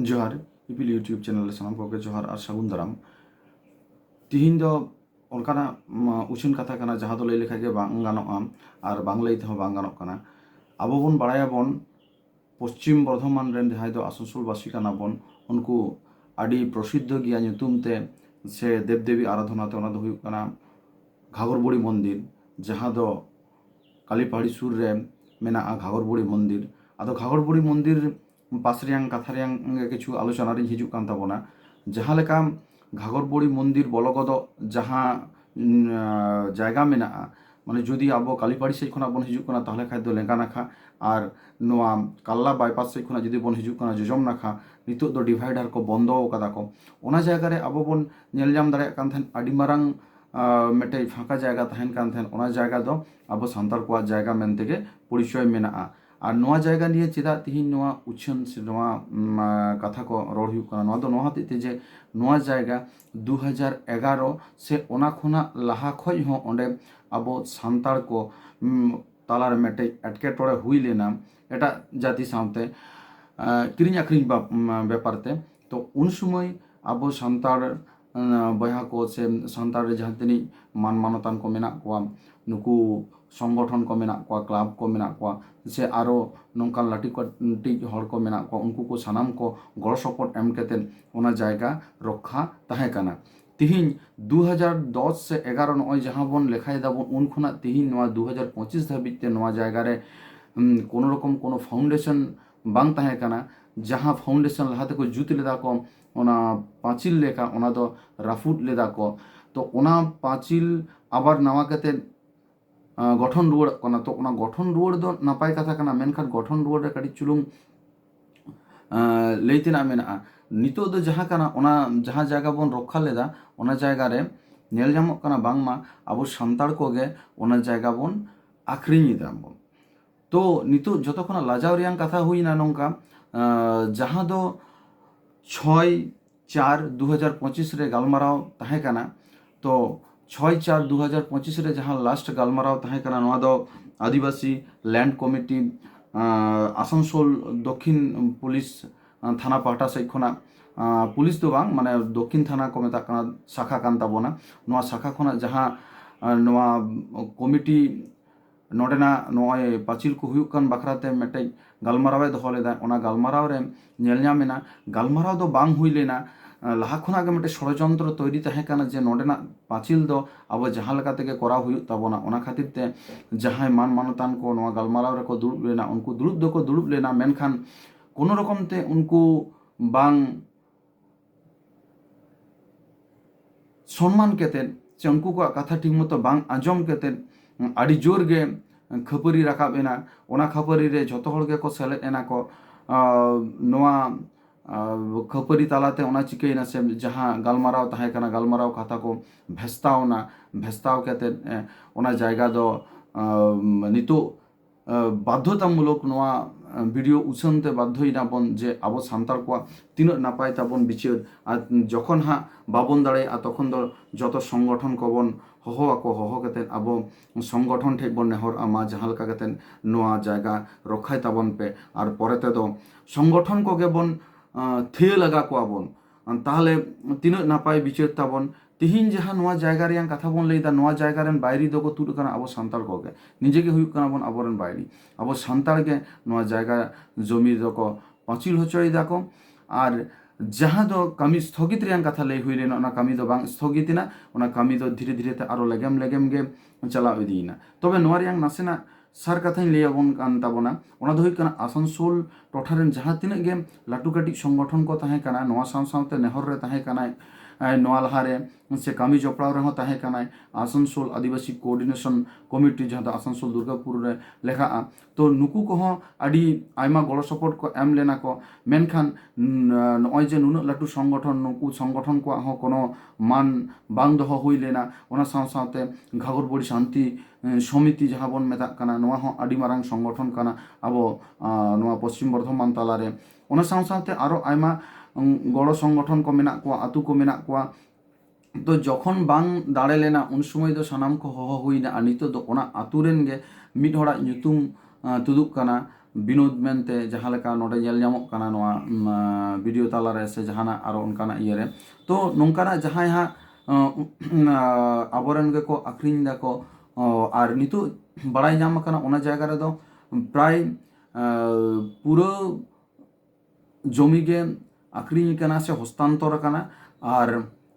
जोहार इपिल YouTube channel सामान को जोहार और सागुन दाराम तिहिन दो ओनकाना उछिन कथा कना जहाँ तो लई लेखा के बांग गानोआ और बांग लई तेहो बांग गानोक कना आबो बन बाड़ायाबन पश्चिम बर्धमान रेन जहाँ दो आसनसोल बासी कना बन उनको आदि प्रसिद्ध गिया ᱧᱩᱛᱩᱢ ते से देवदेवी आराधना ते ओना दो हुयुग कना घाघरबुड़ी मंदिर जहाँ दो कालीपहाड़ी सुर रे मेना घाघरबुड़ी मंदिर आदो घाघरबुड़ी मंदिर पास रियांग कथा रियांग किछु आलोचना रे हिजुग कान ताबोना जहाँ लेका घाघरबुड़ी मंदिर बलगद जहाँ जायगा मेना माने जदि आबो कालीपहाड़ी सेज खना बन हिजुग कना ताहले खाय दो लेंगा नाखा और नोआ काल्ला बाईपास सेज खना जदि बन हिजुग कना जजम नाखा नितो दो डिवाइडर को बंदो कदा को ओना जायगा रे आबो बन नेल जाम दाड़े कान थेन आडी मारांग मेटे फाँका जायगा तहन कान थेन ओना जायगा दो आबो सांतार को जायगा मेन तेगे परिचय मेना और नोआ जायगा निये चेदा तिहिन नोआ उछन से नोआ कथा को रड़ हुयुग कना नोआ दो नोआ हतेते जे नोआ जायगा 2011 से ओना खुना लाहा खoj हो ओंडे आबो सांतार को तालार मेटे एटकेटोड़े हुई लेना एटा जाति सावते किरिंग आखरिंग बेपारते तो उन समय आबो सांतार बया को से सांतार जहाँ तिनी मान मानतान को मेना कोआ नुकु संगठन को मेना कोआ क्लाब को मेना कोआ से आरो नौकान लाठी टी हड़ को मेना कोआ उनको को सानाम को गड़ सपोर्ट एम केतेन ओना जायगा रक्षा ताहे काना तिहिन 2010 से 11 नय जहाँ बन लेखाय दाबन उन खुना तिहिन नोआ 2025 धाबिते नोआ जायगा रे कोनो रकम कोनो फाउंडेशन बांग ताहे काना जहाँ फाउंडेशन लहाते को जुत लेदा को ओना पाचिल लेका ओना दो राफुट लेदा को तो ओना पाचिल आबार नवा कते गठन रुवाड़ कना तो ओना गठन रुवाड़ दो नापाय कथा कना मेनखान गठन रुवाड़ रे कटी चुलुंग लैतेना मेना नितो दो जहाँ कना ओना जहाँ जायगा बन रक्षा लेदा ओना जायगा रे नेल जामोग कना बांगमा आबो सांतार कोगे ओना जायगा बन आखरिኝ दा बन तो नितो जतो खना लाजाव रियां कथा हुईना नोंका जहाँ दो 6/4/2025 रे गालमाराव ताहे काना तो 6/4/2025 रे जहाँ लास्ट गालमाराव ताहे काना नोआ दो आदिवासी लैंड कमिटी आसानसोल दक्षिण पुलिस थाना पाहटा से खना पुलिस दो बांग माने दक्षिण थाना को मेता काना शाखा कान ताबोना नोआ शाखा खना जहाँ नोआ कमिटी नोडेना नोय पाचिल को हुयुग कान बाखराते मेटे गालमारावे दो लेदा ओना गालमाराव रे नेल ᱧᱟᱢᱮᱱᱟ गालमाराव दो बांग हुई लेना लाहा खुना के मेटे षड़यंत्र तैरी ताहे काना जे नोडेना पाचिल दो अब जहाँ लेका तेगे करा हुयुग ताबोना ओना खातिर ते जहाँ मान मानतान को नोआ गालमाराव रे को दुड़ुब लेना उनको दुड़ुब दो को दुड़ुब लेना मेनखान कोनो रकम ते उनको बांग सम्मान केतेन से उनको को कथा ठीक मतो बांग आंजम केतेन आड़ी जोर गे खपरी राकाब एना ओना खपरी रे जतो हड़ गे को सेलेद एना को नोआ खपरी तालाते ओना चिकेना से जहाँ गालमाराव ताहे काना गालमाराव कथा को भेस्ताव केते ओना जायगा दो नितो बाध्यतामूलक नोआ भिडियो उछनते बाध्यइना बन जे आबो सांतार को तीन नापाय ताबन बिचार और जखन हाँ बाबन दाड़े तखन दो जत संगठन को बन हहो आको हहो केते आबो संगठन ठेक बन नेहर आमा जहाँ लेका केते नोआ जायगा रखाय ताबन पे और परेते दो संगठन को गे बन थिए लगा को आबन ताहले तीन नापाय बिचार ताबन तिहिन जहाँ नोआ जायगा रियां कथा बन लैदा नोआ जायगा रेन बायरी दो को तुड़ कना आबो सांतार को गे निजे के हुयुग कना बन आबोरेन बायरी आबो सांतार गे नोआ जायगा जमी दो को पाचिल होचोय दाको और जहाँ दो कमी स्थगित रियां कथा लई हुई लेना ओना कमी दो बांग स्थगितना ओना कमी दो धीरे धीरे ते आरो लेगेम लेगेम गे चला इदीना तबे नोआ रियां नासेना सार कथाई लैयाबन कान ताबोना ओना दो हुयुग कना आसानसोल टोठारेन जहाँ तिनाग गे लाटू काटी संगठन को ताहे काना नोआ साव सावते नेहर रे ताहे काना नवा लहारे से कामी जपड़ाव रहो ताहे कनाय आसनसोल आदिवासी कोऑर्डिनेशन कमिटी जहाँ आसनसोल दुर्गापुर रे लेखा तो नुकु को अड़ी आयमा गड़ो सपोर्ट को एम लेना को मेनखान नॉय जे नुन लाटू संगठन नुकु संगठन को हो कोनो मान बांग दहो हुई लेना ओना साव सावते घाघरबुड़ी शांति समिति जहाँ बन मेता कना नवा हो अड़ी मारांग संगठन कना अब नवा पश्चिम बर्धमान तालारे ओना साव सावते आरो आयमा गड़ो संगठन को मेना को आतु को मेना को तो जखन बांग दाड़े लेना उन समय दो सानाम को होहो हुईना और नितो दो ओना आतुरेन गे मिड हड़ा ᱧᱩᱛᱩᱢ तुदुक कना विनोद मेनते जहाँ लेका नोडे जेल ᱧᱟᱢᱚᱜ कना नोआ वीडियो तालारे से जहाना आरो उनकाना इयरे तो नोंकाना जहाँ यहाँ आबोरेन गे को आखरिñ दाको और नितो बड़ाई ᱧᱟᱢ कना ओना जायगा रे दो प्राय पूरा जमी गे आखरिñ कना से हस्तांतर कना और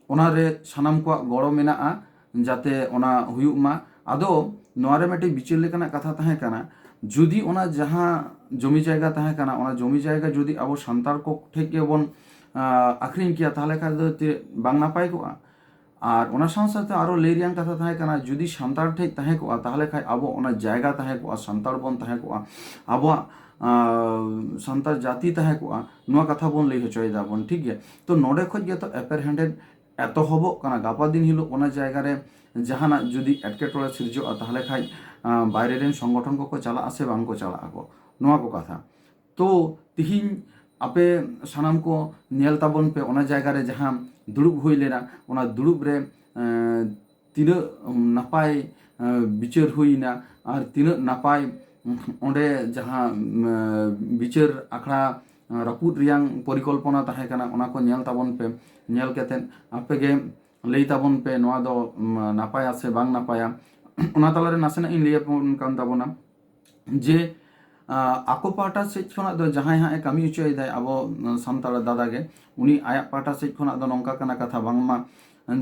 ओनारे सानाम को गड़ो मेना जाते ओना हुयुग मा आदो नोआरे मेटे बिचार लेकाना कथा ताहे कना जुदी ओना जहाँ जमी जायगा ताहे कना ओना जमी जायगा जुदी अब सान्तार को ठेक के बन आखरिñ किया ताहले खा दो बांग नापाय को और ओना साथ साथ आरो लेरियां कथा ताहे कना जुदी सान्तार ठेक ताहे को ताहले खा अब ओना जायगा ताहे को सान्तार बन ताहे को अब सान्तार जाति ताहे को नोआ कथा बन लई होचोयदा बन ठीक है तो नोडे खज गे तो एपर हैंडेड एतहबक गापा दिन हिलो ओना जायगा रे जहाना जुदी एटकेटोड़े सिरजो ताहले खाय बायरे रेन संगठन को चला आसे बांग को चला को नोआ को कथा तो तिहिन आपे सानाम को नेल ताबन पे ओना जायगा रे जहां दुड़ुब हुई लेना ओना दुड़ुब रे तिना नापाय बिचार हुईना और तिना नापाय ओंडे जहां बिचार आखड़ा रापुद रियां परिकल्पना ताहे कना ओना को नेल ताबन पे नेल केतेन आपे गे लई ताबन पे नोआ दो नापाया से बांग नापाया ओना तालारे नासेना इन लिया कान ताबोना जे आको पाटा से खना दो जहां यहाँ कामी उचोय अब सानताड़ दादा गे उनी आया पाटा से खना दो नोंका कना कथा बांगमा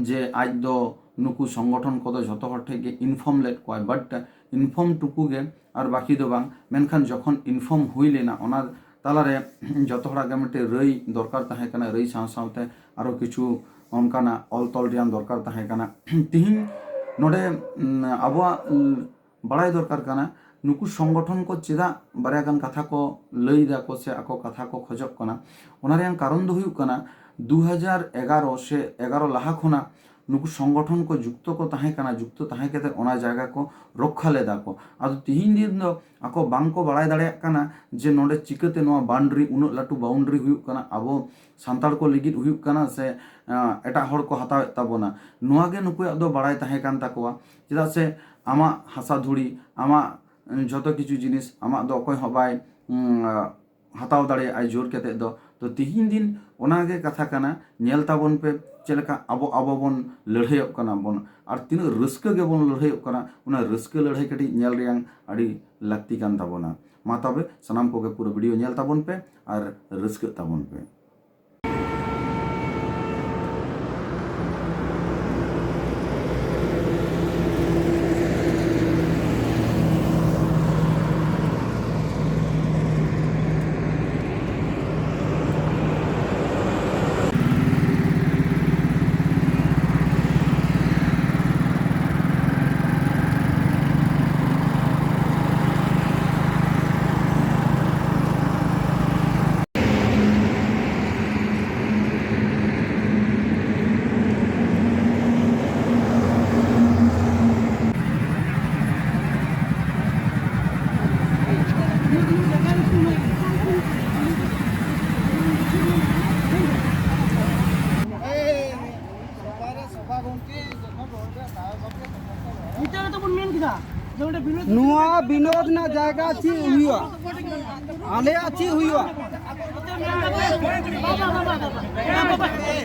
जे आज दो नुकु संगठन को दो जतो हर ठेके इनफॉर्म लेट को बट इनफॉर्म टुकु गे और बाकी दो बांग मेनखान जखन इनफॉर्म हुई लेना ओना तालारे जतो हड़ा गे मटे रई दरकार ताहे कना रई साव सावते आरो किछु ओनकाना ऑल तल रियान दरकार ताहे कना तिहिन नोडे आबवा बड़ाई दरकार कना नुकु संगठन को चेदा बारयागान कथा को लई दा को से आको कथा को खोजक कना ओना रियान कारण दो हुयु कना 2011 से 11 लाहा खुना नुकु संगठन को जुक्त को ताहे कना जुक्त ताहे केते ओना जायगा को रक्षा लेदा को आदो तिहिन दिन दो आको बांग को बड़ाई दाड़े कना जे नोडे चिकते नोआ बाउंड्री उनो लाटू बाउंड्री हुयु कना आबो सान्ताड़ को लिगित हुयु कना से एटा हड़ को हताव ताबोना नोआ गे नुकु दो बड़ाई ताहे कान ताकोवा चेदा से आमा हासा धुड़ी आमा जतो किछु जिनिस आमा दो अकोय हबाय हताव दाड़े आय जोर केते दो तो तिहिन दिन ओनागे कथा कना नेल ताबन पे चेलका आबो आबो बन लड़ाईयोग कना बन और तीन रस्क गे बन लड़ाईयोग कना उना रस्क लड़ाई कटी नेल रियां अड़ी लाक्ति कान ताबोना मा तबे सनाम कोगे पूरा वीडियो नेल ताबन पे और रस्क ताबन पे नुआ विनोद ना जायगा ची हुआ आले ची हुआ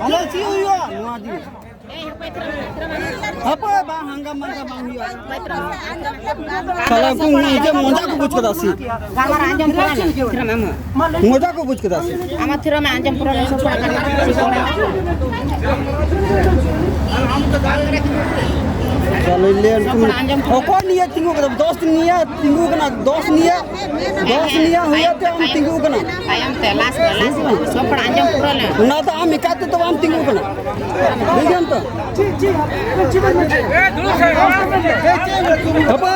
आले ची हुआ नुआ जी apa bang hangga mangga bang huwa kalau ku nje moja ku buj kada si gamar anjam pura tira mama moja ku buj kada si ama tira ma anjam pura le so kana si kona चलो ले oko niya tinggu kana 10 niya tinggu kana 10 niya huya te am tinggu kana ayam telas sopar anjam pura le na ta am ikate to am tinggu kana dejan to apa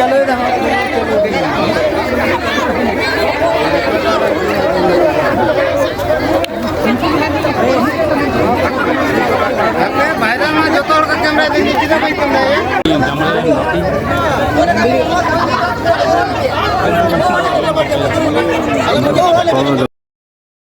Follow the